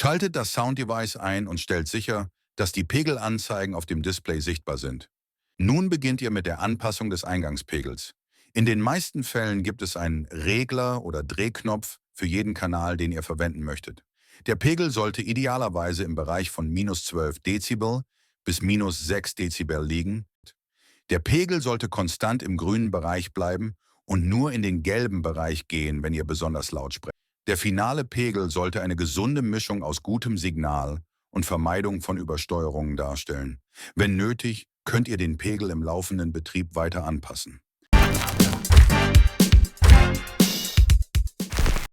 Schaltet das Sounddevice ein und stellt sicher, dass die Pegelanzeigen auf dem Display sichtbar sind. Nun beginnt ihr mit der Anpassung des Eingangspegels. In den meisten Fällen gibt es einen Regler oder Drehknopf für jeden Kanal, den ihr verwenden möchtet. Der Pegel sollte idealerweise im Bereich von -12 Dezibel bis -6 Dezibel liegen. Der Pegel sollte konstant im grünen Bereich bleiben und nur in den gelben Bereich gehen, wenn ihr besonders laut sprecht. Der finale Pegel sollte eine gesunde Mischung aus gutem Signal und Vermeidung von Übersteuerungen darstellen. Wenn nötig, könnt ihr den Pegel im laufenden Betrieb weiter anpassen.